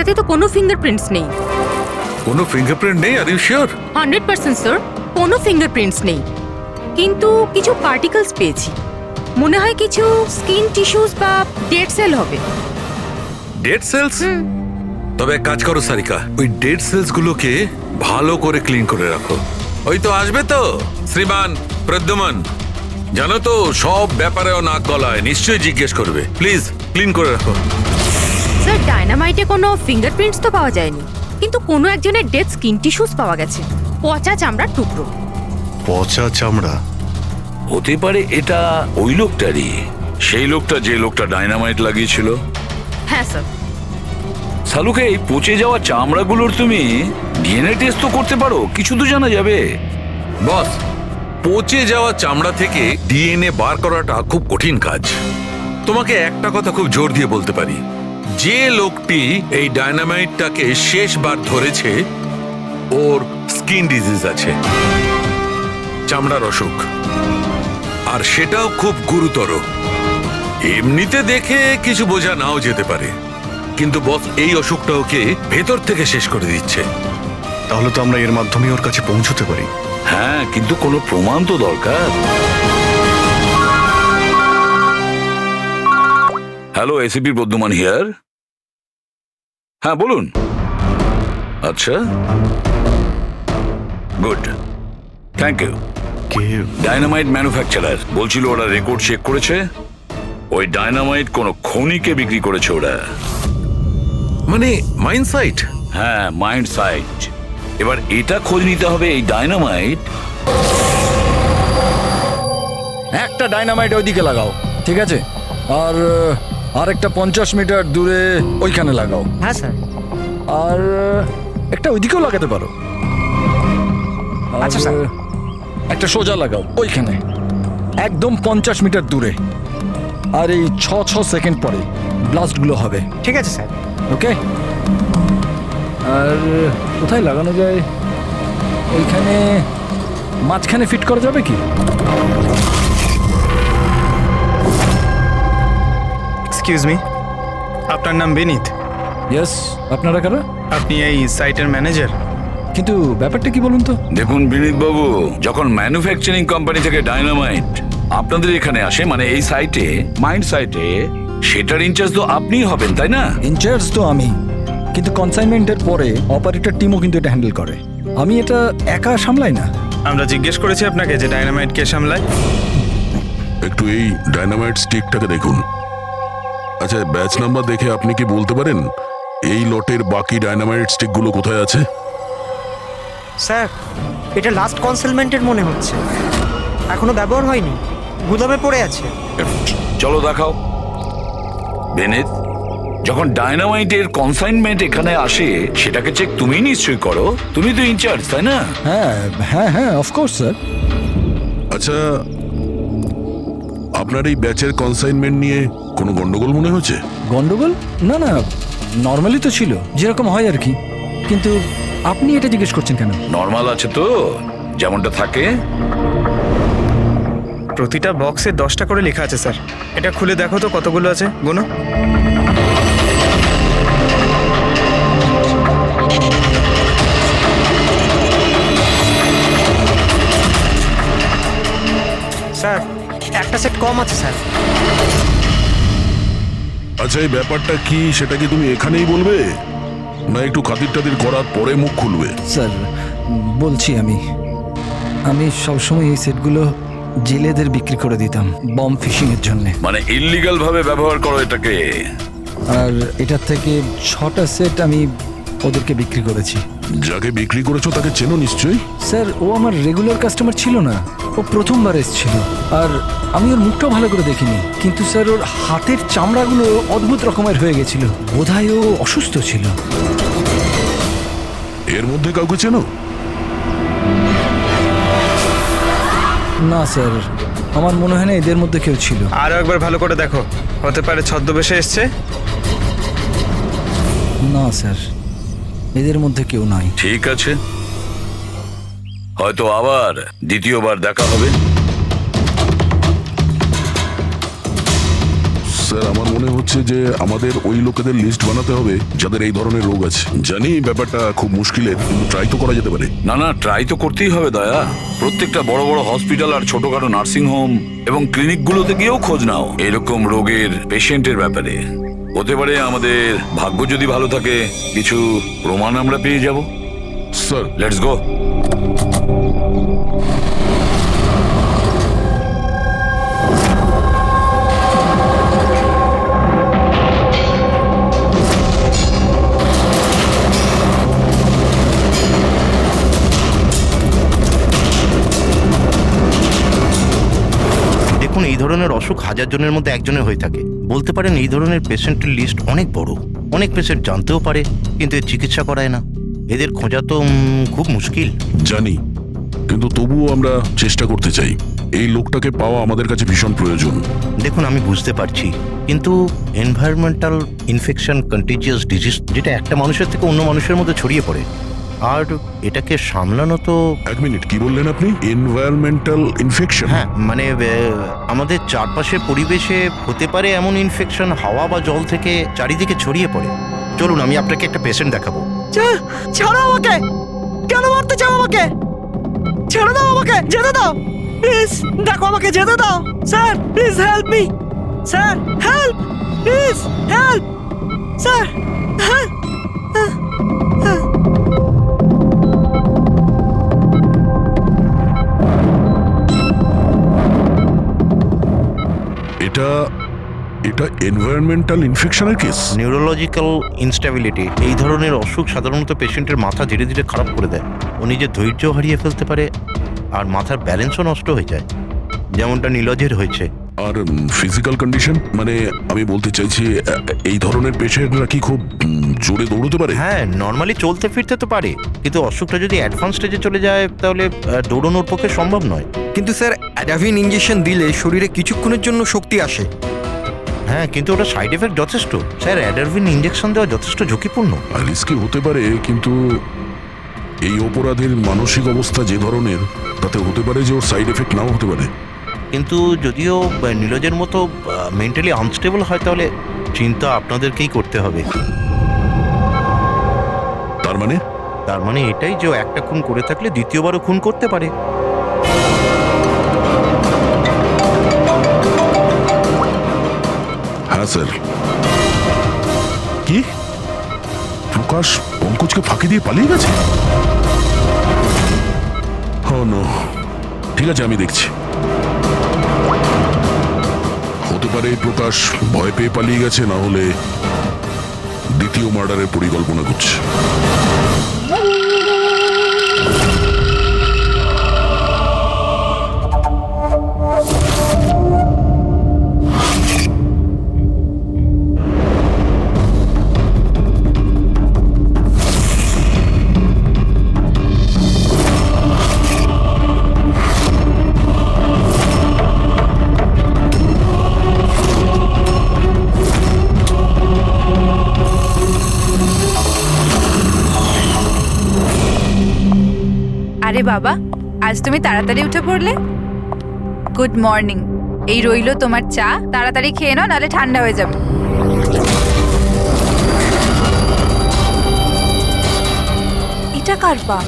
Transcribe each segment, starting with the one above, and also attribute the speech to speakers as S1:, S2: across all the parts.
S1: চামড়াতে তো কোনো ফিঙ্গারপ্রিন্টস নেই।
S2: কোনো ফিঙ্গারপ্রিন্ট নেই? Are you sure?
S1: 100% স্যার, কোনো ফিঙ্গারপ্রিন্টস নেই, কিন্তু কিছু পার্টিকেলস পেয়েছি। মনে হয় কিছু স্কিন টিস্যুস বা ডেড সেল হবে।
S2: Dead cells? তবে এক কাজ করো সারিকা, ওই ডেড সেলস গুলোকে ভালো করে ক্লিন করে রাখো। ওই তো আসবে তো শ্রীমান প্রদ্যুমন, জানো তো সব ব্যাপারেও নাক গলায়, নিশ্চয়ই জিজ্ঞেস করবে। প্লিজ ক্লিন করে রাখো।
S1: স্যার, ডায়নামাইটে কোনো ফিঙ্গারপ্রিন্টস তো পাওয়া যায়নি, কিন্তু কোনো একজনের ডেড স্কিন টিস্যুস পাওয়া গেছে, পচা চামড়ার টুকরো।
S3: পচা চামড়া?
S4: হতে পারে এটা ওই লোকটারই, সেই লোকটা যে লোকটা ডায়নামাইট লাগিয়েছিল।
S1: হ্যাঁ স্যার।
S4: সালুকে এই পচে যাওয়া চামড়াগুলোর তুমি ডিএনএ টেস্ট তো করতে পারো, কিছু তো জানা যাবে।
S2: বস, পচে যাওয়া চামড়া থেকে ডিএনএ বার করাটা খুব কঠিন কাজ। তোমাকে একটা কথা খুব জোর দিয়ে বলতে পারি, যে লোকটি এই ডায়নামাইটটাকে শেষবার ধরেছে ওর স্কিন ডিজিজ আছে, চামড়ার অসুখ, আর সেটাও খুব গুরুতর। এমনিতে দেখে কিছু বোঝা নাও যেতে পারে, কিন্তু বস এই অসুখটা ওকে ভেতর থেকে শেষ করে দিচ্ছে।
S3: তাহলে তো আমরা এর মাধ্যমে ওর কাছে পৌঁছতে পারি।
S4: হ্যাঁ, কিন্তু কোনো প্রমাণ তো দরকার। Hello, ACP Pradyuman here. হ্যাঁ বলুন। আচ্ছা, গুড, থ্যাংক ইউ।
S3: কে?
S4: ডায়নামাইট ম্যানুফ্যাকচারার বলছিল ওরা রেকর্ড চেক করেছে, ওই ডায়নামাইট কোনো খনিকে বিক্রি করেছে ওরা।
S2: মানে মাইন সাইট?
S4: হ্যাঁ, মাইন্ড সাইট। এবার এটা খোঁজ নিতে হবে এই ডায়নামাইট।
S5: একটা ডায়নামাইট ওইদিকে লাগাও, ঠিক আছে? আর আরেকটা 50 মিটার দূরে ওইখানে লাগাও।
S6: হ্যাঁ স্যার।
S5: আর একটা ওইদিকেও লাগাতে পারো। আর
S6: আচ্ছা স্যার।
S5: একটা সোজা লাগাও ওইখানে, একদম 50 মিটার দূরে। আর এই 6 সেকেন্ড পরে ব্লাস্টগুলো হবে।
S6: ঠিক আছে স্যার।
S5: ওকে। আর কোথায় লাগানো যায়? ওইখানে মাঝখানে ফিট করা যাবে কি?
S7: এক্সকিউজ মি, আপনার নাম বিনীত?
S5: ইয়েস। আপনারা কারা?
S7: আপনি এই সাইটের ম্যানেজার?
S5: কিন্তু ব্যাপারটা কি বলুন তো?
S4: দেখুন বিনীত বাবু, যখন ম্যানুফ্যাকচারিং কোম্পানি থেকে ডায়নামাইট আপনাদের এখানে আসে, মানে এই সাইটে, মাইন্ড সাইটে, সেটার ইনচার্জ তো আপনিই হবেন, তাই না?
S5: ইনচার্জ তো আমি, কিন্তু কনসাইনমেন্টের পরে অপারেটর টিমও কিন্তু এটা হ্যান্ডেল করে। আমি এটা একা সামলাই না।
S7: আমরা জিজ্ঞেস করেছি আপনাকে যে ডায়নামাইট কে সামলায়।
S8: একটু এই ডায়নামাইট স্টিকটাকে দেখুন। আচ্ছা, ব্যাচ নাম্বার দেখে আপনি কি বলতে পারেন এই লটের বাকি ডায়নামাইট স্টিকগুলো কোথায় আছে?
S6: স্যার, এটা লাস্ট কনসেলমেন্টের মনে হচ্ছে, এখনো ব্যবহার হয়নি, গুদামে পড়ে আছে।
S4: চলো দেখাও। বিনীত, যখন ডায়নামাইটের কনসাইনমেন্ট এখানে আসে, সেটাকে চেক তুমি নিশ্চয়ই করো, তুমি তো ইনচার্জ, তাই না?
S5: হ্যাঁ হ্যাঁ হ্যাঁ, অফকোর্স স্যার।
S8: আচ্ছা, আপনার এই ব্যাচের কনসাইনমেন্ট নিয়ে কোনো গন্ডগোল মনে হচ্ছে?
S5: গন্ডগোল? না না, নর্মালি তো ছিল, যেরকম হয় আর কি। কিন্তু আপনি এটা জিজ্ঞেস করছেন কেন?
S4: নর্মাল আছে তো, যেমনটা থাকে।
S7: প্রতিটা বক্সে 10টা করে লেখা আছে স্যার। এটা খুলে দেখো তো কতগুলো আছে, গুনো।
S6: স্যার, একটা সেট কম আছে স্যার।
S8: আচ্ছা, এই ব্যাপারটা কি সেটা কি তুমি এখানেই বলবে, না একটু খাতির টাতির করার পরে মুখ খুলবে?
S5: স্যার বলছি, আমি সবসময় এই সেটগুলো জেলেদের বিক্রি করে দিতাম বম ফিশিং এর জন্য।
S4: মানে ইল্লিগাল ভাবে ব্যবহার করো এটাকে।
S5: আর এটার থেকে 6টা সেট আমি ওদেরকে বিক্রি করেছি।
S8: যাকে বিক্রি করেছো তাকে চেনো নিশ্চয়ই?
S5: স্যার, ও আমার রেগুলার কাস্টমার ছিল না, ও প্রথমবার এসেছিল। আর আমি ওর মুখটাও ভালো করে দেখিনি, কিন্তু স্যার ওর হাতের চামড়াগুলো অদ্ভুত রকমের হয়ে গেছিল, বোধহয় ও অসুস্থ ছিল।
S8: এর মধ্যে কাউকে চেনো?
S5: না স্যার, আমার মনে হয় না এদের মধ্যে কেউ ছিল।
S7: আরো একবার ভালো করে দেখো, হতে পারে ছদ্মবেশে এসছে।
S5: না স্যার, এদের মধ্যে কেউ নাই।
S4: ঠিক আছে, হয়তো আবার দ্বিতীয়বার দেখা হবে।
S8: স্যার আমার মনে হচ্ছে যে আমাদের ওই লোকেদের লিস্ট বানাতে হবে যাদের এই ধরনের রোগ আছে। জানি ব্যাপারটা খুব মুশকিলের, কিন্তু ট্রাই তো করা যেতে পারে।
S4: না না, ট্রাই তো করতেই হবে দয়া। প্রত্যেকটা বড় বড় হসপিটাল আর ছোটখাটো নার্সিং হোম এবং ক্লিনিকগুলোতে গিয়েও খোঁজ নাও এরকম রোগের পেশেন্টের ব্যাপারে। হতে পারে আমাদের ভাগ্য যদি ভালো থাকে কিছু প্রমাণ আমরা পেয়ে যাব।
S8: Sir
S4: let's go.
S9: দেখুন, এই ধরনের অসুখ হাজার জনের মধ্যে একজনের হয়ে থাকে। বলতে পারেন এই ধরনের পেশেন্টের লিস্ট অনেক বড়। অনেক পেশেন্ট জানতেও পারে কিন্তু এর চিকিৎসা করায় না। এদের খোঁজা তো খুব মুশকিল।
S8: জানি, কিন্তু তবুও আমরা চেষ্টা করতে চাই। এই লোকটাকে পাওয়া আমাদের কাছে ভীষণ প্রয়োজন।
S9: দেখুন, আমি বুঝতে পারছি, কিন্তু এনভায়রনমেন্টাল ইনফেকশন কন্টিজিয়াস ডিজিজ, যেটা একটা মানুষের থেকে অন্য মানুষের মধ্যে ছড়িয়ে পড়ে, আর এটাকে সামলানো তো।
S8: এক মিনিট, কি বললেন আপনি? Environmental infection?
S9: হ্যাঁ, মানে আমাদের চারপাশের পরিবেশে হতে পারে এমন ইনফেকশন হাওয়া বা জল থেকে চারিদিকে ছড়িয়ে পড়ে। চলুন, আমি আপনাকে একটা পেশেন্ট দেখাবো।
S6: ছাড়ো আমাকে! কেন মারতে চাও আমাকে? ছেড়ে দাও আমাকে, যেতে দাও প্লিজ। দেখো, আমাকে যেতে দাও sir, please help me sir, help please, help sir, help.
S8: এটা এটা এনভায়রনমেন্টাল ইনফেকশনের কেস।
S9: নিউরোলজিক্যাল ইনস্টেবিলিটি, এই ধরনের অসুখ সাধারণত পেশেন্টের মাথা ধীরে ধীরে খারাপ করে দেয়। ও নিজের ধৈর্য হারিয়ে ফেলতে পারে আর মাথার ব্যালেন্সও নষ্ট হয়ে যায়, যেমনটা নীলজের হয়েছে।
S8: আর ফিজিক্যাল কন্ডিশন, মানে আমি বলতে চাইছি এই ধরনের পেশেন্টরা কি খুব জোরে দৌড়তে পারে?
S9: হ্যাঁ, নর্মালি চলতে ফিরতে তো পারে, কিন্তু অসুখটা যদি অ্যাডভান্স স্টেজে চলে যায় তাহলে দৌড়ানোর পক্ষে সম্ভব নয়।
S10: কিন্তু স্যার, অ্যাডাভিন ইঞ্জেকশন দিলে শরীরে কিছুক্ষণের জন্য শক্তি আসে।
S9: হ্যাঁ, কিন্তু ওটা সাইড এফেক্ট যথেষ্ট। স্যার, অ্যাডাভিন ইঞ্জেকশন দেওয়া যথেষ্ট ঝুঁকিপূর্ণ।
S8: রিস্কি হতে পারে, কিন্তু এই অপরাধের মানসিক অবস্থা যে ধরনের, তাতে হতে পারে যে ওর সাইড এফেক্ট নাও হতে পারে।
S9: কিন্তু যদিও নীলজের মতো মেন্টালি আনস্টেবল হয়, তাহলে চিন্তা আপনাদেরকেই করতে হবে।
S8: তার মানে
S9: এটাই যে ও একটা খুন করে থাকলে দ্বিতীয়বারও খুন করতে পারে।
S8: হ্যাঁ স্যার। কি প্রকাশ পঙ্কজকে ফাঁকি দিয়ে পালিয়ে গেছে? ও নো, ঠিক আছে, আমি দেখছি। হতে পারে প্রকাশ ভয় পেয়ে পালিয়ে গেছে, না হলে দ্বিতীয় মার্ডারের পরিকল্পনা করছে।
S11: আরে বাবা, আজ তুমি তাড়াতাড়ি উঠে পড়লে। Good morning. এই রইলো তোমার চা, তাড়াতাড়ি খেয়ে নাও, নাহলে ঠান্ডা হয়ে যাবে। এটা কার পা?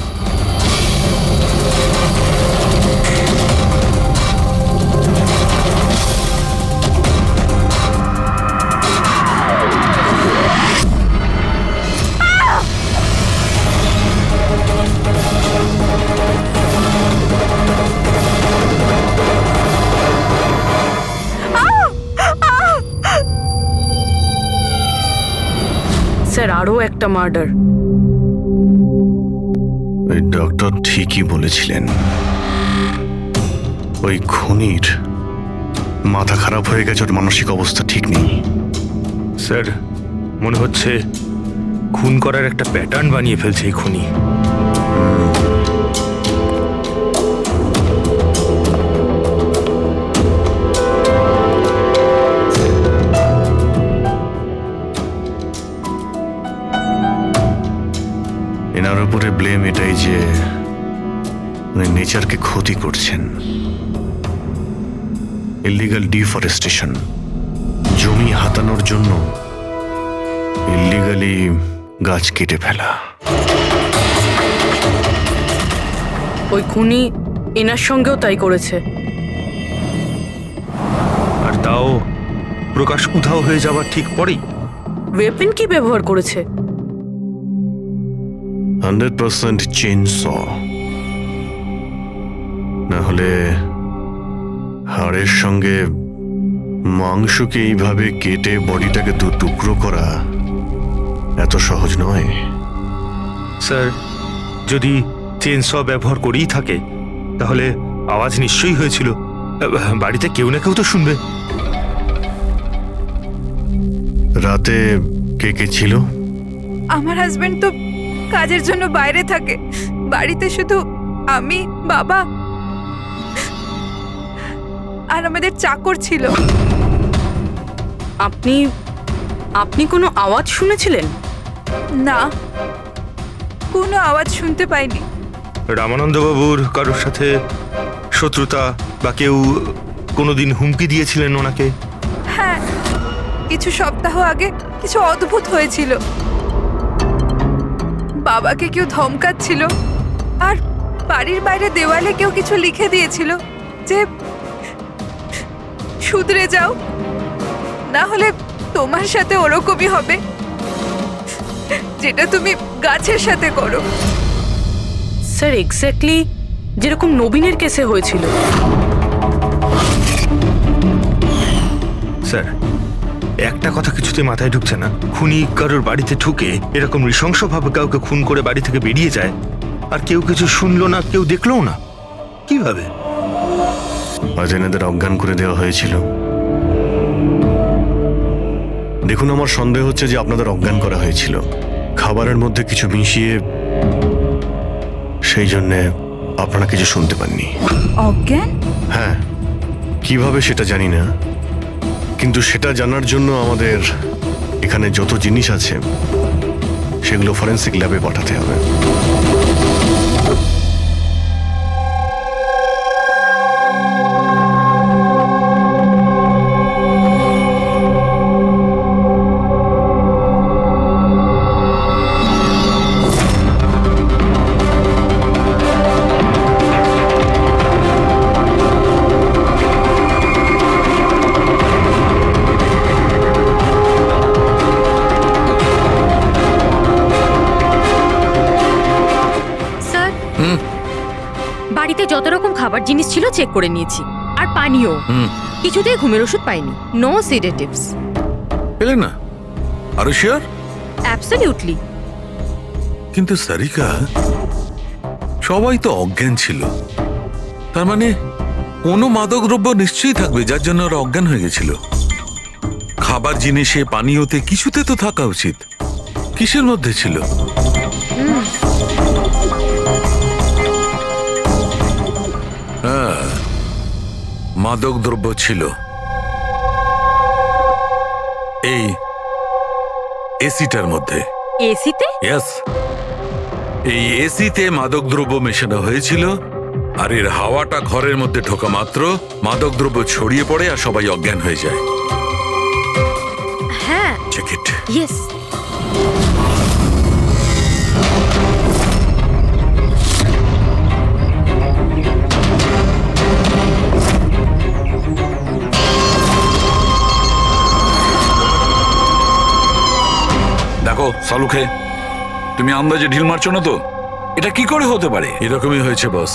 S1: স্যার, আরও একটা মার্ডার।
S3: ওই ডক্টর ঠিকই বলেছিলেন, ওই খুনির মাথা খারাপ হয়ে গেছে, ওর মানসিক অবস্থা ঠিক নেই।
S7: স্যার, মনে হচ্ছে খুন করার একটা প্যাটার্ন বানিয়ে ফেলছে এই খুনি।
S3: এনার উপরে ব্লেম এটাই যে উনি নেচারকে ক্ষতি করছেন। ইলিগাল ডিফরেস্টেশন, জমি হাতানোর জন্য ইল্লিগালি গাছ কেটে ফেলা।
S1: ওই খুনি এনার সঙ্গেও তাই করেছে।
S7: আর তাও প্রকাশ উধাও হয়ে যাওয়ার ঠিক পরেই।
S1: ওয়েপন কি ব্যবহার করেছে?
S3: 100% চেন স, না হলে হাড়ের সঙ্গে মাংসকে এইভাবে কেটে বডিটাকে দু টুকরো করা এত সহজ নয়।
S7: স্যার, যদি চেনস ব্যবহার করেই থাকে তাহলে আওয়াজ নিশ্চয়ই হয়েছিল। বাড়িতে কেউ না কেউ তো শুনবে।
S3: রাতে কে কে ছিল?
S11: আমার হাজবেন্ড তো কাজের জন্য বাইরে থাকে, বাড়িতে শুধু আমি, বাবা আর আমাদের চাকর ছিল।
S1: আপনি আপনি কোনো আওয়াজ শুনেছিলেন?
S11: না, কোনো আওয়াজ শুনতে পাইনি।
S7: রামানন্দবাবুর কারোর সাথে শত্রুতা বা কেউ কোনোদিন হুমকি দিয়েছিলেন ওনাকে?
S11: হ্যাঁ, কিছু সপ্তাহ আগে কিছু অদ্ভুত হয়েছিল। বাবাকে কেউ ধমকাচ্ছিল আর বাড়ির বাইরে দেওয়ালে কেউ কিছু লিখে দিয়েছিল যে শুধরে যাও, না হলে তোমার সাথে ওরকমই হবে যেটা তুমি গাছের সাথে করো।
S1: স্যার, এক্স্যাক্টলি যেরকম নবীনের কেসে হয়েছিল।
S7: স্যার, একটা কথা কিছুতে মাথায় ঢুকছে না। খুনি কারোর বাড়িতে ঢুকে এরকম নৃশংসভাবে কাউকে খুন করে বাড়ি থেকে বেরিয়ে যায়, আর কেউ কিছু শুনলো না, কেউ দেখলোও না। কিভাবে?
S3: আজ এনাদের অজ্ঞান করে দেওয়া হয়েছিল। দেখুন, আমার সন্দেহ হচ্ছে যে আপনাদের অজ্ঞান করা হয়েছিল খাবারের মধ্যে কিছু মিশিয়ে, সেই জন্যে আপনারা কিছু শুনতে পাননি।
S11: অজ্ঞান?
S3: হ্যাঁ, কিভাবে সেটা জানি না, কিন্তু সেটা জানার জন্য আমাদের এখানে যত জিনিস আছে সেগুলো ফরেন্সিক ল্যাবে পাঠাতে হবে।
S1: বাড়িতে যত রকম খাবার জিনিস ছিল চেক করে নিয়েছি, আর পানিও। কিছুতেই ঘুমের ওষুধ পাইনি। No sedatives.
S2: পেলে না? আরো শিওর?
S1: অ্যাবসলিউটলি।
S2: কিন্তু সারিকা, সবাই তো অজ্ঞান ছিল, তার মানে কোনো মাদক দ্রব্য নিশ্চয়ই থাকবে যার জন্য ওরা অজ্ঞান হয়ে গেছিল। খাবার জিনিসে, পানীয়তে, কিছুতে তো থাকা উচিত। কিসের মধ্যে ছিল? হ্যাঁ, মাদক দ্রব্য ছিল। এই এসিটার মধ্যে।
S1: এসিতে?
S2: ইয়েস, এই এসিতে মাদক দ্রব্য মেশানো হয়েছিল, আর এর হাওয়াটা ঘরের মধ্যে ঢোকা মাত্র মাদক দ্রব্য ছড়িয়ে পড়ে আর সবাই অজ্ঞান হয়ে যায়।
S1: হ্যাঁ,
S2: চেক ইট।
S1: ইয়েস।
S4: দেখো সালুখে, তুমি আন্দাজে ঢিল মারছো না তো? এটা কি করে হতে পারে?
S2: এরকমই হয়েছে বস।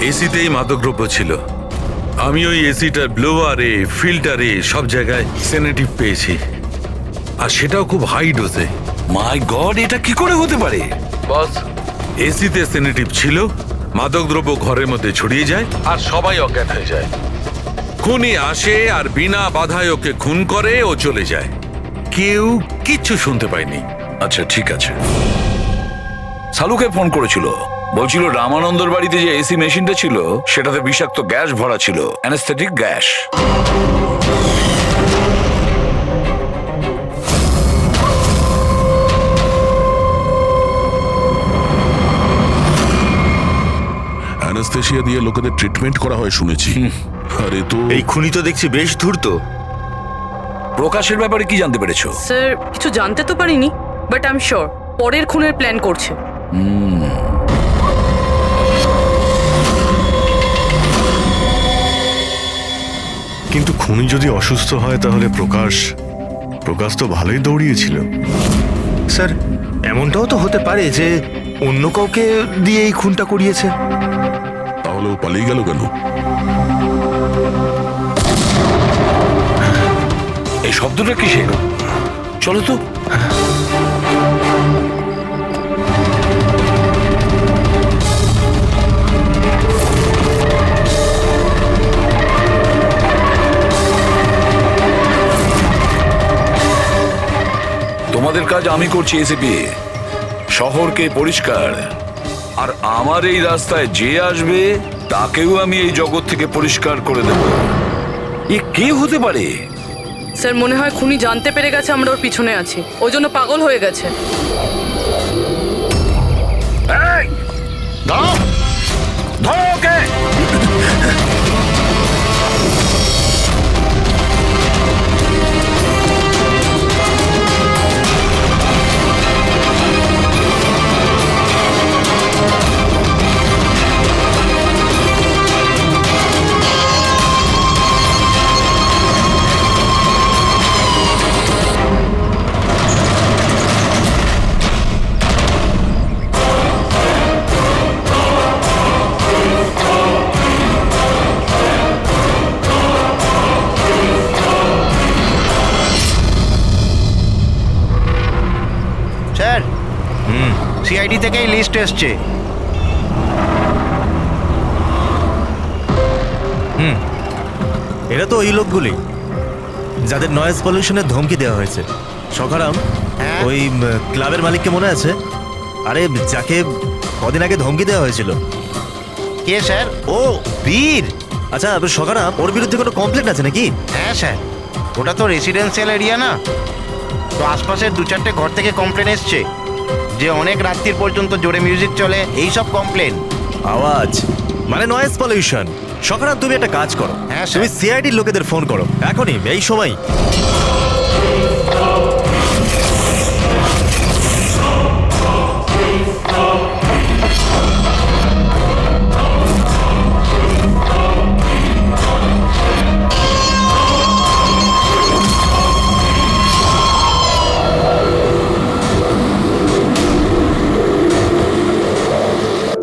S2: এসিতেই মাদকদ্রব্য ছিল। আমি ওই এসিটার ব্লোয়ারে, ফিল্টারে সব জায়গায় সেনেটিভ পেয়েছি, আর সেটাও খুব হাই ডোজে।
S4: মাই গড, এটা কি করে হতে পারে?
S2: বস, এসিতে সেনেটিভ ছিল, মাদকদ্রব্য ঘরের মধ্যে ছড়িয়ে যায় আর সবাই অজ্ঞান হয়ে যায়। খুনি আসে আর বিনা বাধায় ওকে খুন করে, ও চলে যায়। কেউ কিচ্ছু শুনতে পায়নি।
S4: আচ্ছা ঠিক আছে। সালুকে ফোন করেছিল, বলছিল রামানন্দর বাড়িতে যে এসি মেশিনটা ছিল সেটাতে বিষাক্ত গ্যাস ভরা ছিল, অ্যানেস্থেটিক গ্যাস।
S8: অ্যানাস্থেশিয়া দিয়ে লোকেদের ট্রিটমেন্ট করা হয় শুনেছি। আরে তো
S7: এই খুনি তো দেখছি বেশ ধূর্ত।
S4: প্রকাশের ব্যাপারে কি জানতে পেরেছো?
S1: স্যার কিছু জানতে তো পারিনি, বাট আই এম শিওর পরের খুনের প্ল্যান করছে।
S3: কিন্তু খুনি যদি অসুস্থ হয় তাহলে প্রকাশ তো ভালোই দৌড়িয়েছিল।
S7: স্যার এমনটাও তো হতে পারে যে অন্য কাউকে দিয়ে এই খুনটা করিয়েছে।
S8: তাহলে ও পালিয়ে গেল কেন?
S4: এই শব্দটা কিসের? চলো তো। তোমাদের কাজ আমি করছি এসিপি, শহরকে পরিষ্কার, আর আমার এই রাস্তায় যে আসবে তাকেও আমি এই জগৎ থেকে পরিষ্কার করে দেব। এ কে হতে পারে?
S1: স্যার মনে হয় খুনি জানতে পেরে গেছে আমরা ওর পিছনে আছি, ওই জন্য পাগল হয়ে গেছে।
S4: এই, ধরো ধরো ওকে।
S9: স্যার সিআইডি থেকেই লিস্ট এসছে।
S12: এরা তো ওই লোকগুলি যাদের নয়েজ পলিউশনের ধমকি দেওয়া হয়েছে। সখারাম,
S9: হ্যাঁ?
S12: ওই ক্লাবের মালিককে মনে আছে? আরে যাকে কদিন আগে ধমকি দেওয়া হয়েছিল।
S9: কে স্যার? ও বীর।
S12: আচ্ছা সখারাম, ওর বিরুদ্ধে কোনো কমপ্লেন আছে নাকি?
S9: হ্যাঁ স্যার, ওটা তো রেসিডেন্সিয়াল এরিয়া না, তো আশপাশের 2-4টে ঘর থেকে কমপ্লেন এসছে যে অনেক রাত্রির পর্যন্ত জোরে মিউজিক চলে, এই সব কমপ্লেন।
S12: আওয়াজ মানে নয়েজ পলিউশন। সখারাম, তুমি একটা কাজ করো,
S9: হ্যাঁ, স্যার।
S12: তুমি সিআইডির লোকেদের ফোন করো এখনই, এই সময়।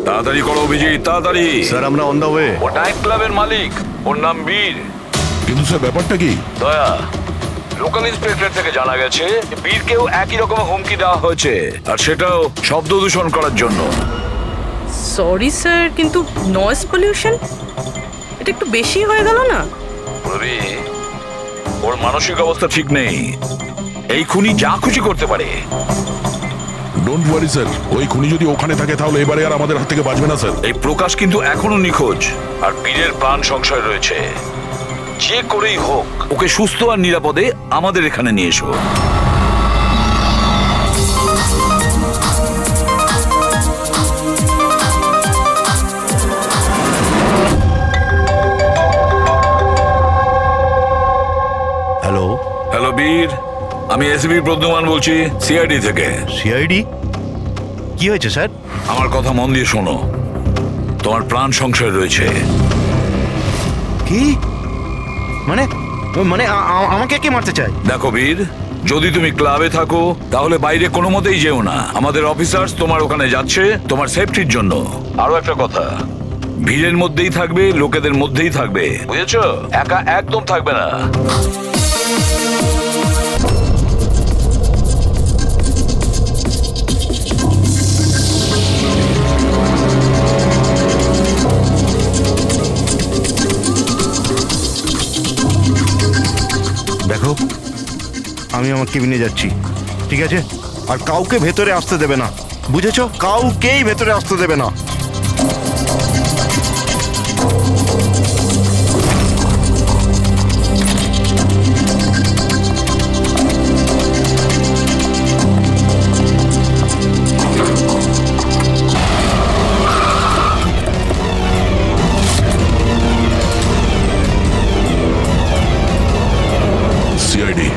S4: তাড়াতাড়ি করো অভিজিৎ, তাড়াতাড়ি।
S3: স্যার আমরা অন দ্য ওয়ে।
S4: ও নাইট ক্লাবের মালিক, ওর নাম বীর।
S8: কিন্তু স্যার ব্যাপারটা কি?
S4: দয়া, লোকাল ইন্সপেক্টর থেকে জানা গেছে বীরকেও একই রকম হুমকি দেওয়া হয়েছে, আর সেটাও শব্দ দূষণ করার জন্য।
S1: সরি স্যার, কিন্তু নয়েজ পলিউশন এটা একটু বেশি হয়ে গেল না?
S4: রবি, ওর মানসিক অবস্থা ঠিক নেই, এই খুনি যা খুশি করতে পারে।
S8: ডোন্ট ওয়ারি স্যার, ওই খুনি যদি ওখানে থাকে তাহলে এবারে আর আমাদের হাত থেকে বাঁচবে না স্যার।
S4: এই প্রকাশ কিন্তু এখনো নিখোঁজ, আর বীরের প্রাণ সংশয় রয়েছে। যে করেই হোক ওকে সুস্থ আর নিরাপদে আমাদের এখানে নিয়ে এসো।
S9: হ্যালো
S4: হ্যালো বীর, আমি এসবি প্রদ্যুমান বলছি, সিআইডি থেকে।
S9: সিআইডি? কি হয়েছে স্যার?
S4: আমার কথা মন দিয়ে শোনো, তোমার প্রাণ সংশয় রয়েছে।
S9: কি মানে মানে আমাকে কে মারতে চায়?
S4: দেখো বীর, যদি তুমি ক্লাবে থাকো তাহলে বাইরে কোনো মতেই যেও না। আমাদের অফিসার্স তোমার ওখানে যাচ্ছে তোমার সেফটির জন্য। আরো একটা কথা, ভিড়ের মধ্যেই থাকবে, লোকেদের মধ্যেই থাকবে, বুঝেছো? একা একদম থাকবে না।
S9: দেখো, আমি আমার কেবিনে যাচ্ছি, ঠিক আছে? আর কাউকে ভেতরে আসতে দেবে না, বুঝেছো? কাউকেই ভেতরে আসতে দেবে না।
S8: সিআইডি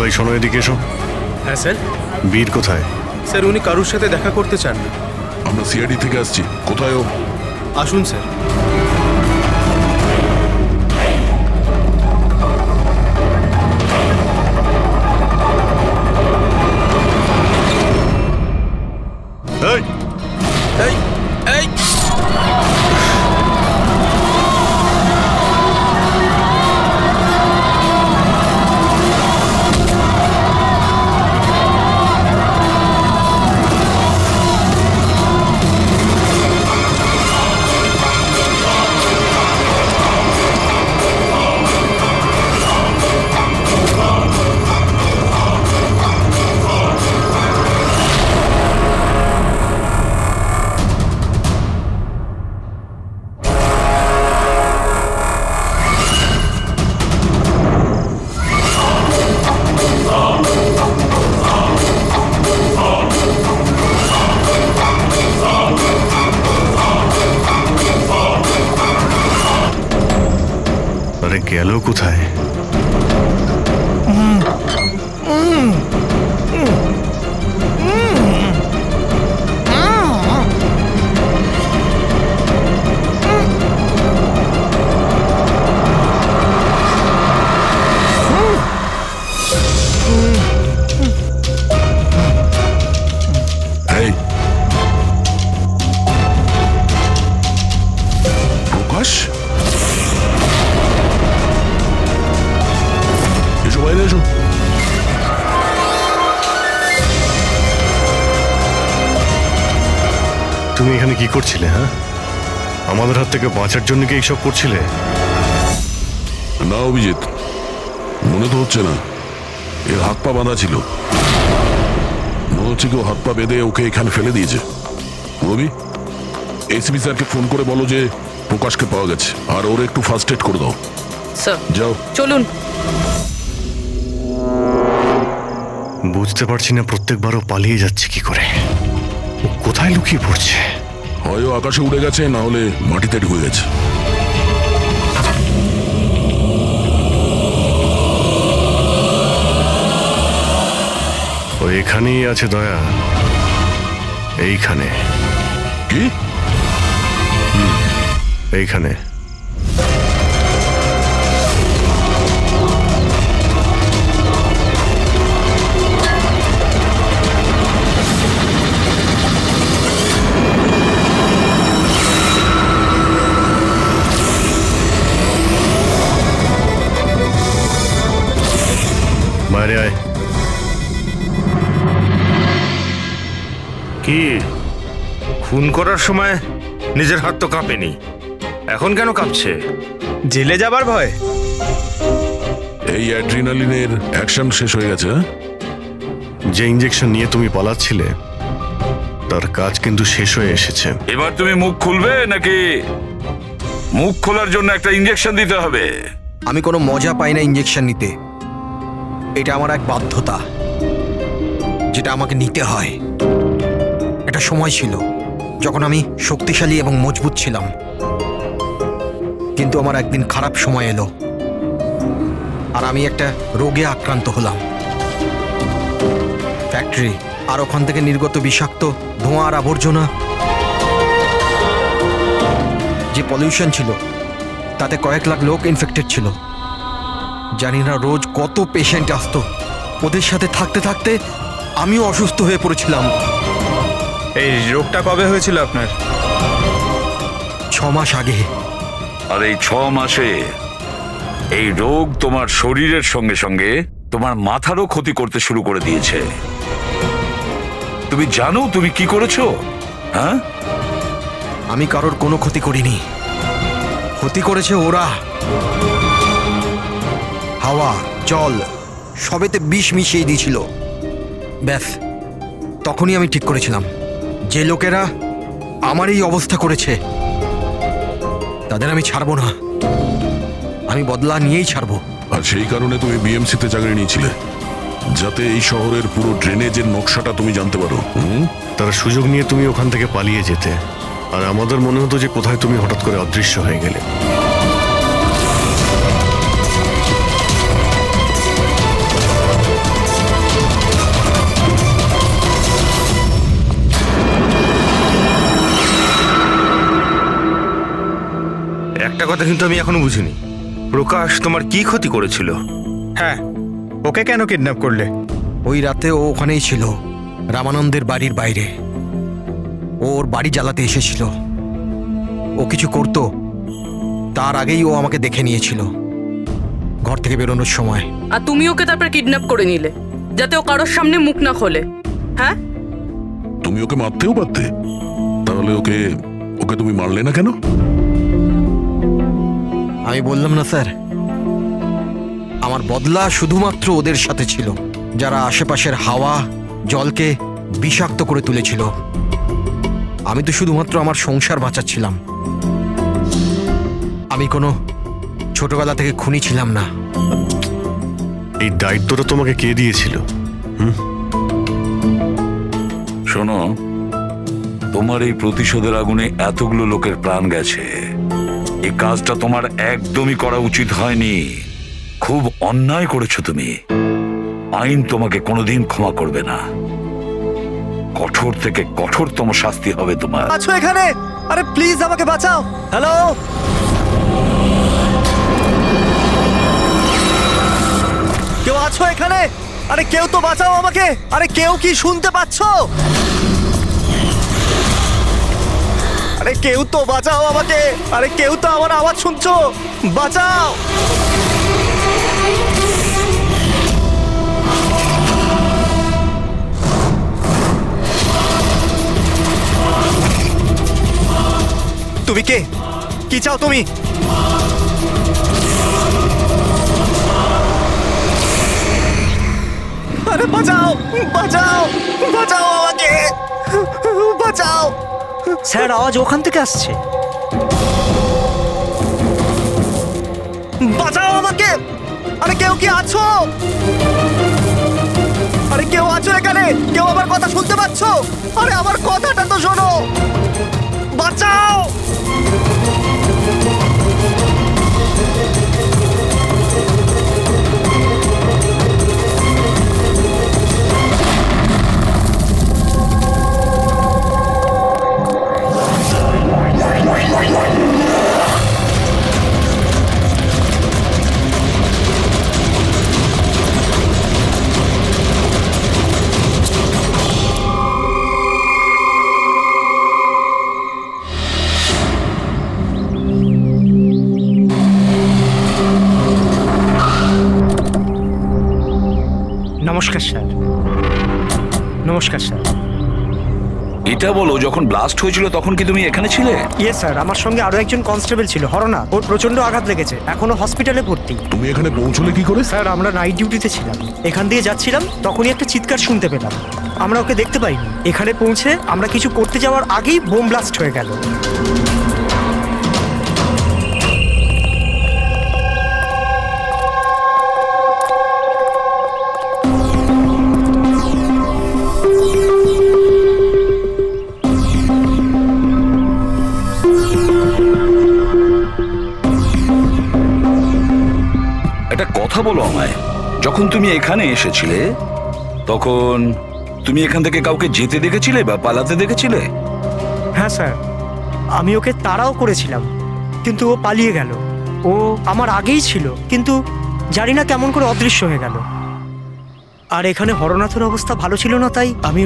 S3: ভাই শোনো, এদিকে এসো।
S7: হ্যাঁ স্যার।
S3: বীর কোথায়?
S7: স্যার উনি কারুর সাথে দেখা করতে চান না।
S8: আমরা সিআইডি থেকে আসছি। কোথায় ও?
S7: আসুন স্যার।
S3: এই,
S10: এই এই
S3: আরে গেল কোথায়?
S8: এই প্রকাশ, এসো বাইরে এসো।
S3: তুমি এখানে কি করছিলে? হ্যাঁ, আমাদের হাত থেকে বাঁচার জন্য কি এইসব করছিলে?
S8: না অভিজিৎ, মনে তো হচ্ছে না। এর হাত পা বাঁধা ছিল। মনে হচ্ছে কেউ হাত পা বেঁধে ওকে এখানে ফেলে দিয়েছে। রবি, এসপি স্যারকে ফোন করে বলো যে প্রকাশকে পাওয়া গেছে, আর ওর একটু ফার্স্ট এড করে দাও।
S1: স্যার
S8: যাও।
S1: চলুন।
S3: বুঝতে পারছি না প্রত্যেকবারও পালিয়ে যাচ্ছে কি করে। ও কোথায় লুকিয়ে পড়ছে?
S8: হয় ও আকাশে উড়ে গেছে, না হলে মাটিতে ঢুকে গেছে।
S3: ও এখানেই আছে দয়া, এইখানে।
S8: কি?
S3: এইখানে। বাইরে আয়।
S7: কি খুন করার সময় নিজের হাত তো কাঁপেনি, এখন কেন কাঁপছে? জেলে যাবার ভয়?
S8: এই অ্যাড্রিনালিনের অ্যাকশন শেষ হয়ে গেছে। হ্যাঁ?
S3: যে ইঞ্জেকশন নিয়ে তুমি পালাচ্ছিলে তার কাজ কিন্তু শেষ হয়ে এসেছে।
S4: এবার তুমি মুখ খুলবে নাকি মুখ খোলার জন্য একটা ইঞ্জেকশন দিতে হবে?
S10: আমি কোনো মজা পাই না ইঞ্জেকশন নিতে। এটা আমার এক বাধ্যতা, যেটা আমাকে নিতে হয়। একটা সময় ছিল যখন আমি শক্তিশালী এবং মজবুত ছিলাম, কিন্তু আমার একদিন খারাপ সময় এলো আর আমি একটা রোগে আক্রান্ত হলাম। ফ্যাক্টরি আর ওখান থেকে নির্গত বিষাক্ত ধোঁয়া আর আবর্জনা, যে পলিউশন ছিল তাতে কয়েক লাখ লোক ইনফেক্টেড ছিল। জানি না রোজ কত পেশেন্ট আসতো। ওদের সাথে থাকতে থাকতে আমিও অসুস্থ হয়ে পড়েছিলাম।
S7: এই রোগটা কবে হয়েছিল আপনার?
S10: 6 মাস আগে।
S4: আর এই 6 মাসে এই রোগ তোমার শরীরের সঙ্গে সঙ্গে তোমার মাথারও ক্ষতি করতে শুরু করে দিয়েছে। তুমি জানো তুমি কি করেছো? হ্যাঁ,
S10: আমি কারোর কোনো ক্ষতি করিনি, ক্ষতি করেছে ওরা। হাওয়া, জল সবেতে বিষ মিশিয়ে দিয়েছিল। ব্যাস, তখনই আমি ঠিক করেছিলাম যে লোকেরা আমার এই অবস্থা করেছে তাদের আমি ছাড়বো না। আমি বদলা নিয়েই ছাড়বো।
S8: আর সেই কারণে তুমি বিএমসিতে চাকরি নিয়েছিলে, যাতে এই শহরের পুরো ড্রেনেজের নকশাটা তুমি জানতে পারো।
S3: তারা সুযোগ নিয়ে তুমি ওখান থেকে পালিয়ে যেতে, আর আমাদের মনে হতো যে কোথায় তুমি হঠাৎ করে অদৃশ্য হয়ে গেলে।
S7: একটা কথা কিন্তু আমি এখনো বুঝিনি, প্রকাশ তোমার কি ক্ষতি করেছিল?
S10: হ্যাঁ, ওকে কেন কিডন্যাপ করলে? ওই রাতে ও ওখানেই ছিল, রামানন্দের বাড়ির বাইরে। ও ওর বাড়ি জ্বালাতে এসেছিল। ও কিছু করতো তার আগেই ও আমাকে দেখে নিয়েছিল ঘর থেকে বেরোনোর সময়।
S1: আর তুমি ওকে তারপর কিডন্যাপ করে নিলে যাতে ও কারোর সামনে মুখ না খোলে। হ্যাঁ,
S8: তুমি ওকে মারতেও পারতে, তাহলে ওকে ওকে তুমি মারলে না কেন?
S10: আমি বললাম না স্যার, আমার বদলা শুধুমাত্র ওদের সাথে ছিল, যারা আশেপাশের হাওয়া জলকে বিষাক্ত করে তুলেছিল। আমি তো শুধুমাত্র আমার সংসার বাঁচাচ্ছিলাম। আমি কোনো ছোটবেলা থেকে খুনি ছিলাম না।
S3: এই দায়িত্বটা তোমাকে কে দিয়েছিল?
S4: শোনো, তোমার এই প্রতিশোধের আগুনে এতগুলো লোকের প্রাণ গেছে। এই কাজটা তোমার একদমই করা উচিত হয়নি। খুব অন্যায় করেছো তুমি। আইন তোমাকে কোনোদিন ক্ষমা করবে না। কঠোর থেকে কঠোরতম শাস্তি হবে তোমার।
S6: আছো এখানে? আরে প্লিজ আমাকে বাঁচাও। হ্যালো, কেউ আছো এখানে? আরে কেউ তো বাঁচাও আমাকে। আরে কেউ কি শুনতে পাচ্ছো? আরে কেউ তো বাঁচাও আমাকে। আরে কেউ তো আমার আওয়াজ শুনছো? বাঁচাও। তুমি কে? কি চাও তুমি? আরে বাঁচাও, বাঁচাও, বাঁচাও আমাকে, বাঁচাও। স্যার, আওয়াজ ওখান থেকে আসছে। বাঁচাও আমাকে। আরে কেউ কি আছো? আরে কেউ আছো এখানে? কেউ আমার কথা শুনতে পাচ্ছো? আরে আমার কথাটা তো শোনো। বাঁচাও। নমস্কার স্যার। নমস্কার স্যার।
S4: এটা বলো, যখন ব্লাস্ট হয়েছিল তখন কি তুমি এখানে ছিলে?
S6: ইয়ে স্যার, আমার সঙ্গে আরো একজন কনস্টেবল ছিল, হরনা। ওর প্রচন্ড আঘাত লেগেছে, এখনো হসপিটালে ভর্তি।
S8: তুমি এখানে পৌঁছলে কি করে?
S6: স্যার, আমরা নাইট ডিউটিতে ছিলাম। এখান দিয়ে যাচ্ছিলাম, তখনই একটা চিৎকার শুনতে পেলাম। আমরা ওকে দেখতে পাইনি। এখানে পৌঁছে আমরা কিছু করতে যাওয়ার আগেই বোম ব্লাস্ট হয়ে গেল।
S4: একটা কথা বলো আমায়, যখন তুমি এখানে এসেছিলে তখন তুমি এখান থেকে কাউকে যেতে দেখেছিলে বা পালাতে দেখেছিলে?
S6: হ্যাঁ স্যার, আমি ওকে তাড়াও করেছিলাম, কিন্তু ও পালিয়ে গেল। ও আমার আগেই ছিল, কিন্তু জানি না কেমন করে অদৃশ্য হয়ে গেল। আর এখানে হরনাথের অবস্থা ভালো ছিল না, তাই আমি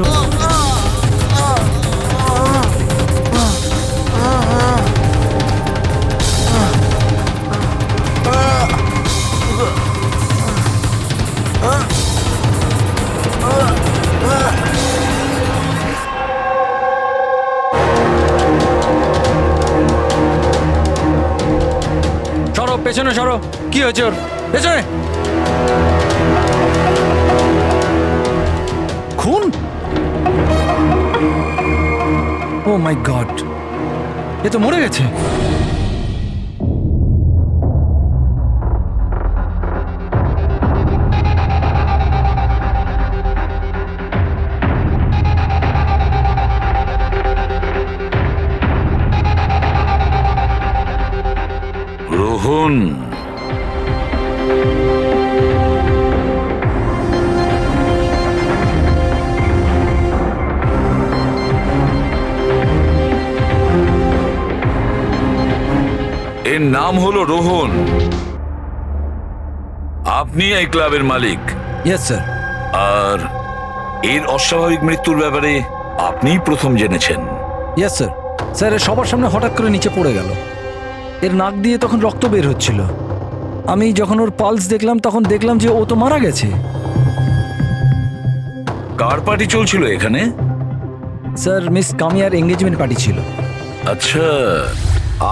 S5: সরো পেছনে, সরো। কি হয়েছে ওর? পেছনে। খুন? ও মাই গড, এ তো মরে গেছে।
S4: রোহন, এর নাম হলো রোহন। আপনি এই ক্লাবের মালিক,
S5: ইয়েস স্যার।
S4: আর এর অস্বাভাবিক মৃত্যুর ব্যাপারে আপনিই প্রথম জেনেছেন।
S5: Yes sir. স্যার এর সবার সামনে হঠাৎ করে নিচে পড়ে গেল। এর নাক দিয়ে তখন রক্ত বের হচ্ছিল। আমি যখন ওর পালস দেখলাম তখন দেখলাম যে ও তো মারা গেছে।
S4: কার পার্টি চলছিল এখানে?
S5: স্যার মিস কামিয়ার এঙ্গেজমেন্ট পার্টি ছিল।
S4: আচ্ছা,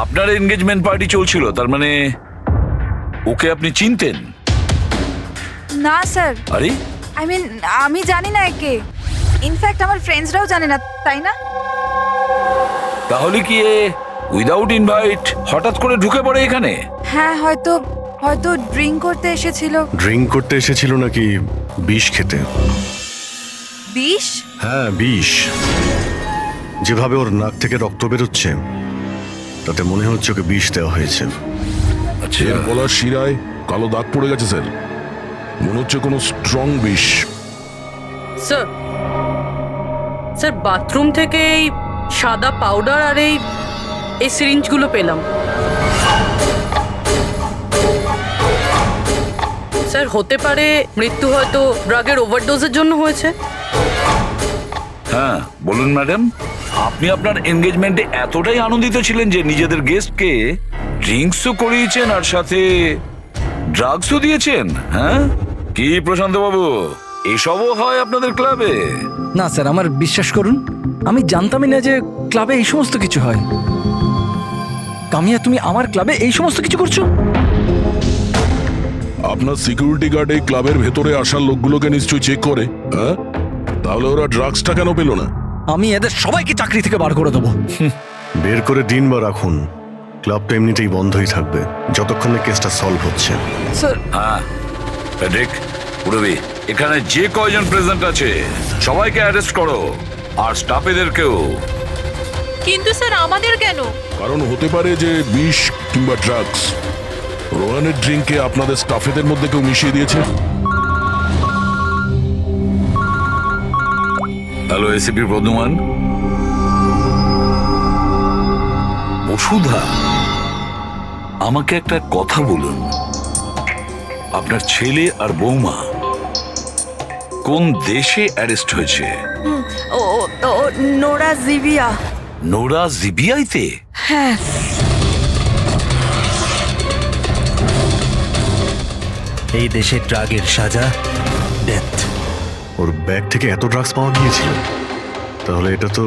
S4: আপনার এনগেজমেন্ট পার্টি চলছিল, তার মানে ওকে আপনি চিনতেন?
S11: না স্যার,
S4: আরে
S11: আই মিন আমি জানি না একে। ইনফ্যাক্ট আমার ফ্রেন্ডসরাও জানে না, তাই না?
S4: তাহলে কি এ উইদাউট ইনভাইট হঠাৎ করে ঢুকে পড়ে এখানে?
S11: হ্যাঁ, হয়তো হয়তো ড্রিঙ্ক করতে এসেছিল।
S3: ড্রিঙ্ক করতে এসেছিল নাকি বিষ খেতে?
S11: বিষ?
S3: হ্যাঁ, বিষ। যেভাবে ওর নাক থেকে রক্ত বেরোচ্ছে তাতে মনে হচ্ছে ওকে বিষ দেওয়া হয়েছে।
S4: আচ্ছা,
S8: এর গলার শিরায় কালো দাগ পড়ে গেছে স্যার, মনে হচ্ছে কোনো স্ট্রং বিষ।
S1: স্যার, স্যার বাথরুম থেকে এই সাদা পাউডার আর এই সিরিঞ্জগুলো পেলাম। স্যার হতে পারে মৃত্যু হয়তো ড্রাগের ওভারডোজের জন্য হয়েছে।
S4: হ্যাঁ বলুন ম্যাডাম, আপনি আপনার এনগেজমেন্টে এতটাই আনন্দিত ছিলেন যে নিজেদের গেস্টকে ড্রিঙ্কসও করিয়েছেন আর সাথে ড্রাগসও দিয়েছেন? হ্যাঁ কি প্রশান্ত বাবু, এসবও হয় আপনাদের ক্লাবে?
S5: না স্যার, আমার বিশ্বাস করুন, আমি জানতামই না যে ক্লাবে এই সমস্ত কিছু হয়। কামিয়া, তুমি আমার ক্লাবে এই সমস্ত কিছু করছো?
S8: আপনার সিকিউরিটি গার্ড এই ক্লাবের ভেতরে আসার লোকগুলোকে নিশ্চয়ই চেক করে, হ্যাঁ? তাহলে ওরা ড্রাগসটা কেন পেল না?
S5: আমি এদের সবাইকে চাকরি থেকে বার করে দেবো।
S3: বের করে দিন বা রাখুন, ক্লাবটা এমনিতেই বন্ধই থাকবে যতক্ষণ না কেসটা সলভ হচ্ছে।
S5: স্যার,
S4: হ্যাঁ প্যাট্রিক, পুরবি, এখানে যে কয়জন প্রেজেন্ট আছে সবাইকে অ্যারেস্ট করো, আর স্টাফেদেরকেও।
S1: কিন্তু স্যার আমাদের কেন?
S8: কারণ হতে পারে যে বিষ কিংবা ড্রাগস রোহানের ড্রিঙ্কে আপনাদের স্টাফেদের মধ্যে কেউ মিশিয়ে দিয়েছে।
S4: Hello ACP Pradyuman. বসুধা, আমাকে একটা কথা বলুন, আপনার ছেলে আর বৌমা কোন দেশে অ্যারেস্ট হয়েছে?
S1: ও নোরা জিবিয়া।
S4: নোরা জিবিআইতে?
S1: হ্যাঁ।
S12: এই দেশে ড্রাগের সাজা ডেথ।
S3: ওর ব্যাগ থেকে এত ড্রাগস পাওয়া গিয়েছিল, তাহলে এটা তো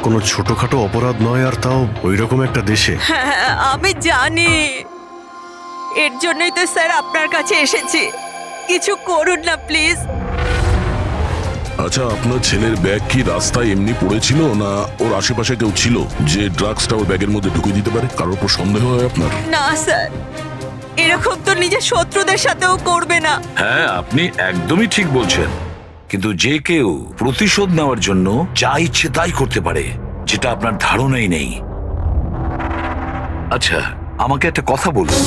S3: কোনো ছোটখাটো অপরাধ নয়, আর তাও ওই রকম একটা দেশে।
S1: হ্যাঁ আমি জানি, এর জন্যই তো স্যার আপনার কাছে এসেছি। কিছু করুন না প্লিজ।
S8: আচ্ছা, আপনার ছেলের ব্যাগ কি রাস্তায় এমনি পড়েছিল, না ওর আশেপাশে কেউ ছিল যে ড্রাগসটা ওর ব্যাগের মধ্যে ঢুকিয়ে দিতে পারে? কারোর উপর সন্দেহ হয় আপনার?
S1: না স্যার, এরকম তো নিজের শত্রুদের সাথেও করবে না।
S4: হ্যাঁ আপনি একদমই ঠিক বলছেন, কিন্তু যে কেউ প্রতিশোধ নেওয়ার জন্য যা ইচ্ছে তাই করতে পারে, যেটা আপনার ধারণাই নেই। আচ্ছা আমাকে একটা কথা বলুন,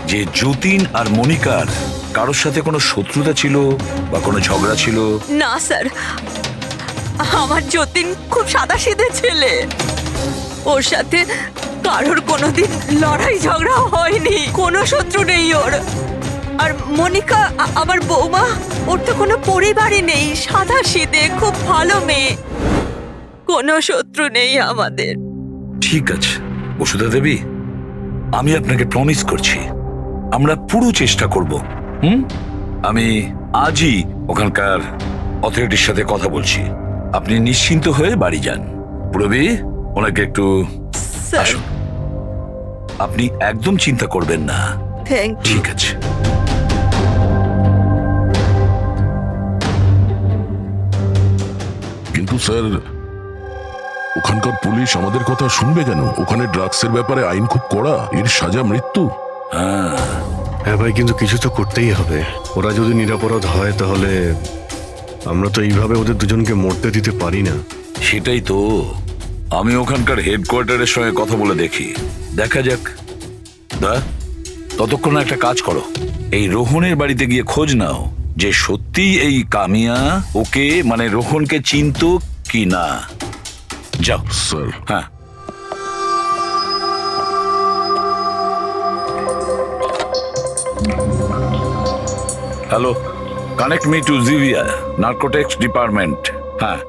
S4: যে যতীন আর মনিকার কারোর সাথে কোনো শত্রুতা ছিল বা কোনো ঝগড়া ছিল?
S1: না স্যার, আমার যতীন খুব সাদাসিধে ছেলে, ওর সাথে কারোর কোনোদিন লড়াই ঝগড়া হয়নি, কোনো শত্রু নেই ওর। আর মনিকা আমার বৌমা, ওর তো কোনো পরিবারই নেই, সাদাসিধে খুব ভালো মেয়ে, কোনো শত্রু নেই আমাদের।
S4: ঠিক আছে বসুধা দেবী, আমি আপনাকে প্রমিস করছি আমরা পুরো চেষ্টা করব। আমি আজই ওখানকার অথরিটির সাথে কথা বলছি, আপনি নিশ্চিন্ত হয়ে বাড়ি যান। পুরবি, ওনাকে একটু আসুন। আপনি একদম চিন্তা করবেন না।
S1: Thank you.
S4: ঠিক আছে।
S8: কিন্তু স্যার, ওখানকার পুলিশ আমাদের কথা শুনবে কেন? ওখানে ড্রাগসের ব্যাপারে আইন খুব কড়া, এর সাজা মৃত্যু।
S3: হ্যাঁ ভাই, কিন্তু কিছু তো করতেই হবে। ওরা যদি নিরাপরাধ হয় তাহলে আমরা তো এইভাবে ওদের দুজনকে মরতে দিতে পারি না।
S4: সেটাই তো, আমি ওখানকার হেডকোয়ার্টারের সঙ্গে কথা বলে দেখি, দেখা যাক। ততক্ষণ একটা কাজ করো, এই রোহনের বাড়িতে গিয়ে খোঁজ নাও যে সত্যি এই কামিয়া ওকে মানে রোহনকে চিনতো কি না। যাও
S8: স্যার।
S4: হ্যাঁ hello, connect me to Zivia narcotics department. হ্যাঁ,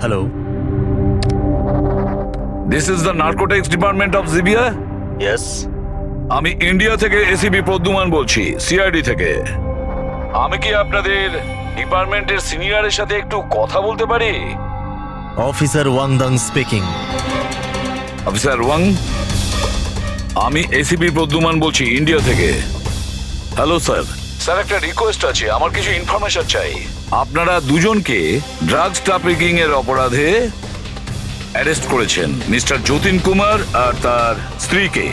S12: hello,
S4: this is the narcotics department of Zivia.
S12: Yes.
S4: আমি ইন্ডিয়া থেকে এসিপি প্রদ্যুমান বলছি, সিআইডি থেকে। আমি কি আপনাদের ডিপার্টমেন্টের সিনিয়রের সাথে একটু কথা বলতে পারি?
S12: Officer Wangdang speaking.
S4: Officer Wang, আমি এসিপি প্রদ্যুমান বলছি ইন্ডিয়া থেকে। Hello sir. স্যার, একটা রিকোয়েস্ট আছে, আমার কিছু ইনফরমেশন চাই। আপনারা দুজনকে ড্রাগস ট্রাফিকিং এর অপরাধে অ্যারেস্ট করেছেন, মিস্টার যতীন কুমার আর তার স্ত্রীকে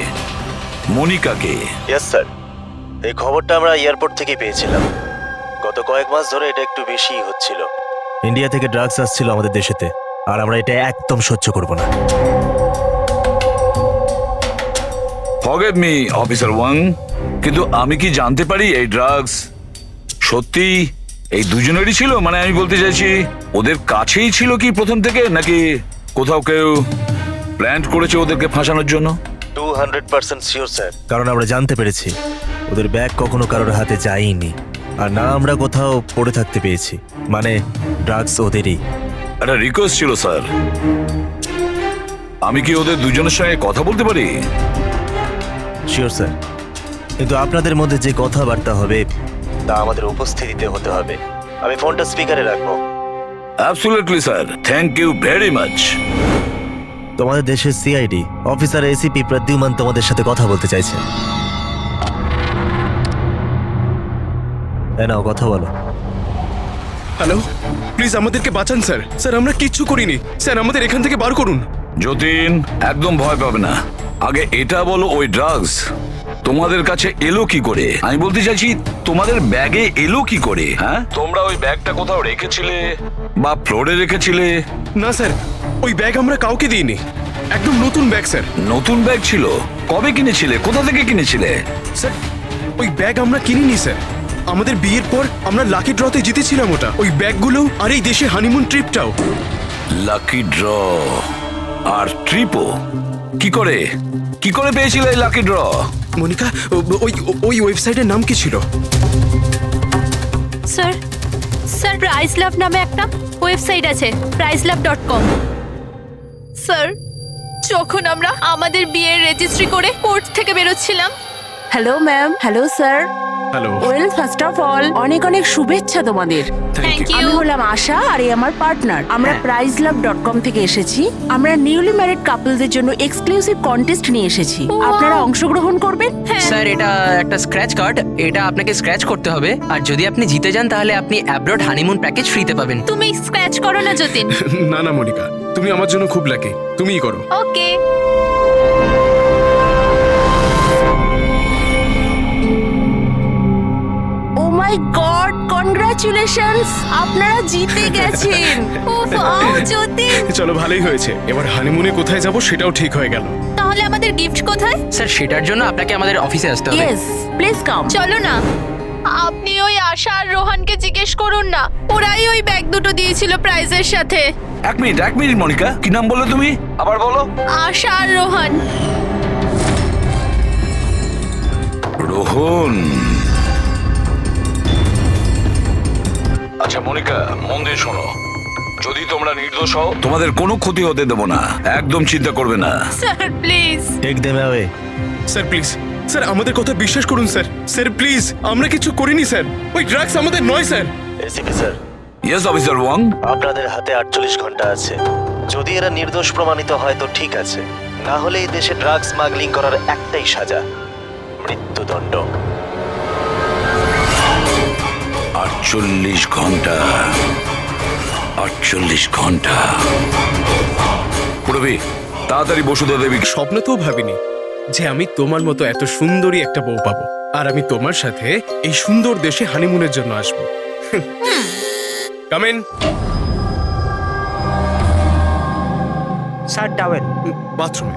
S4: মনিকাকে।
S12: ইয়েস স্যার, এই খবরটা আমরা এয়ারপোর্ট থেকে পেয়েছিলাম। গত কয়েক মাস ধরে এটা একটু বেশি হচ্ছিল। ইন্ডিয়া থেকে ড্রাগস আসছিল আমাদের দেশেতে, আর আমরা এটা একদম সহ্য করব না।
S4: ফরগিভ মি অফিসার ওয়াং, কিন্তু আমি কি জানতে পারি এই ড্রাগস সত্যি এই দুজনেরই ছিল? মানে আমি বলতে চাইছি, ওদের কাছেই ছিল কি প্রথম থেকে, নাকি কোথাও কেউ প্ল্যান করেছে ওদেরকে ফাঁসানোর জন্য?
S12: 200% শিওর স্যার, কারণ আমরা জানতে পেরেছি ওদের ব্যাগ কখনো কারোর হাতে যায়নি, আর না আমরা কোথাও পড়ে থাকতে পেয়েছি। মানে ড্রাগস ওদেরই।
S4: একটা রিকোয়েস্ট ছিল স্যার, আমি কি ওদের দুজনের সঙ্গে কথা বলতে পারি?
S12: শিওর স্যার, কিন্তু আপনাদের মধ্যে যে কথাবার্তা হবে তা আমাদের উপস্থিতিতে হতে হবে। আমি ফোনটা স্পিকারে রাখবো।
S4: Absolutely sir, thank you very much.
S12: তোমাদের দেশের সিআইডি অফিসার এসিপি প্রদ্যুমান তোমাদের সাথে কথা বলতে চাইছে। নাও কথা বলো।
S13: হ্যালো, প্লিজ আমাদেরকে বাঁচান স্যার। স্যার, আমরা কিচ্ছু করিনি স্যার, আমাদের এখান থেকে বার করুন।
S4: যতীন, একদম ভয় পাবে না। আগে এটা বলো, ওই ড্রাগস তোমাদের কাছে এলো কি করে? আমি বলতে চাইছি, তোমাদের ব্যাগে এলো কি করে? হ্যাঁ, তোমরা ওই ব্যাগটা কোথাও রেখেছিলে বা ফ্লোরে রেখেছিলে?
S13: না স্যার, ওই ব্যাগ আমরা কাউকে দিইনি, একদম নতুন ব্যাগ স্যার।
S4: নতুন ব্যাগ ছিল? কবে কিনেছিলে? কোথা থেকে কিনেছিলে?
S13: স্যার, ওই ব্যাগ আমরা কিনিনি স্যার। আমাদের বিয়ের পর আমরা লাকি ড্রতে জিতেছিলাম ওটা, ওই ব্যাগগুলো আর এই দেশে হানিমুন ট্রিপটাও।
S4: লাকি ড্র আর ট্রিপও? কি করে পেয়েছিলে এই লাকি ড্র?
S13: মনিকা, ওই ওয়েবসাইটের নাম কি ছিল?
S1: স্যার, প্রাইজ লাভ নামে একটা ওয়েবসাইট আছে, prizelav.com। স্যার, যখন আমরা আমাদের বিয়ের রেজিস্ট্রি করে কোর্ট থেকে বেরোচ্ছিলাম।
S14: Hello ma'am. Hello sir.
S13: Hello.
S14: Well, first of all অনেক অনেক শুভেচ্ছা তোমাদের।
S1: Thank you.
S14: আমি হলাম আশা, আর এই আমার পার্টনার। আমরা prizelav.com থেকে এসেছি। আমরা নিউলি ম্যারিড কাপলদের জন্য এক্সক্লুসিভ কন্টেস্ট নিয়ে এসেছি। আপনারা অংশগ্রহণ করবেন?
S6: স্যার, এটা একটা স্ক্র্যাচ কার্ড, এটা আপনাকে স্ক্র্যাচ করতে হবে, আর যদি আপনি জিতে যান তাহলে আপনি অ্যাব্রড হানিমুন প্যাকেজ ফ্রিতে পাবেন।
S1: তুমি স্ক্র্যাচ করো না যতীন।
S13: না না মনিকা, তুমি আমার জন্য খুব লাকি, তুমিই করো।
S1: ওকে।
S14: ও মাই গড, কনগ্রাচুলেশনস, আপনারা জিতে গেছেন।
S1: যতীন,
S13: চলো, ভালোই হয়েছে। এবার হানিমুনে কোথায় যাব সেটাও ঠিক হয়ে গেল।
S1: তাহলে আমাদের গিফট কোথায়?
S6: স্যার, সেটার জন্য আপনাকে আমাদের অফিসে আসতে হবে।
S14: Yes, please come.
S1: চলো না, আপনি ওই আশা আর রোহানকে জিজ্ঞেস করুন না, ওরাই ওই ব্যাগ দুটো দিয়েছিল প্রাইজের সাথে।
S4: এক মিনিট মনিকা, কি নাম বললে তুমি? আবার বলো।
S1: আশা আর রোহান।
S4: রোহন। আচ্ছা মনিকা, মন দিয়ে শোনো, যদি তোমরা নির্দোষ হও তোমাদের কোনো ক্ষতি হতে দেবো না, একদম চিন্তা করবে না।
S1: Sir please.
S12: Take them away.
S13: Sir please, sir আমাদের কথা বিশ্বাস করুন স্যার। স্যার প্লিজ, আমরা কিছু করিনি স্যার, ওই ড্রাগস আমাদের নয় sir.
S12: ACP sir.
S4: Yes officer Wang.
S12: আপনাদের হাতে 48 ঘন্টা আছে। যদি এরা নির্দোষ প্রমাণিত হয় তো ঠিক আছে, না হলে এই দেশে ড্রাগস স্মাগলিং করার একটাই সাজা, মৃত্যুদণ্ড।
S4: 48 ঘন্টা। 48 ঘন্টা। পুরবি, তাড়াতাড়ি বসুধা দেবী।
S13: স্বপ্নতেও ভাবিনি যে আমি তোমার মতো এত সুন্দরী একটা বউ পাবো, আর আমি তোমার সাথে এই সুন্দর দেশে হানিমুনের জন্য আসবো। Come in.
S6: Sir, towel.
S13: বাথরুমে।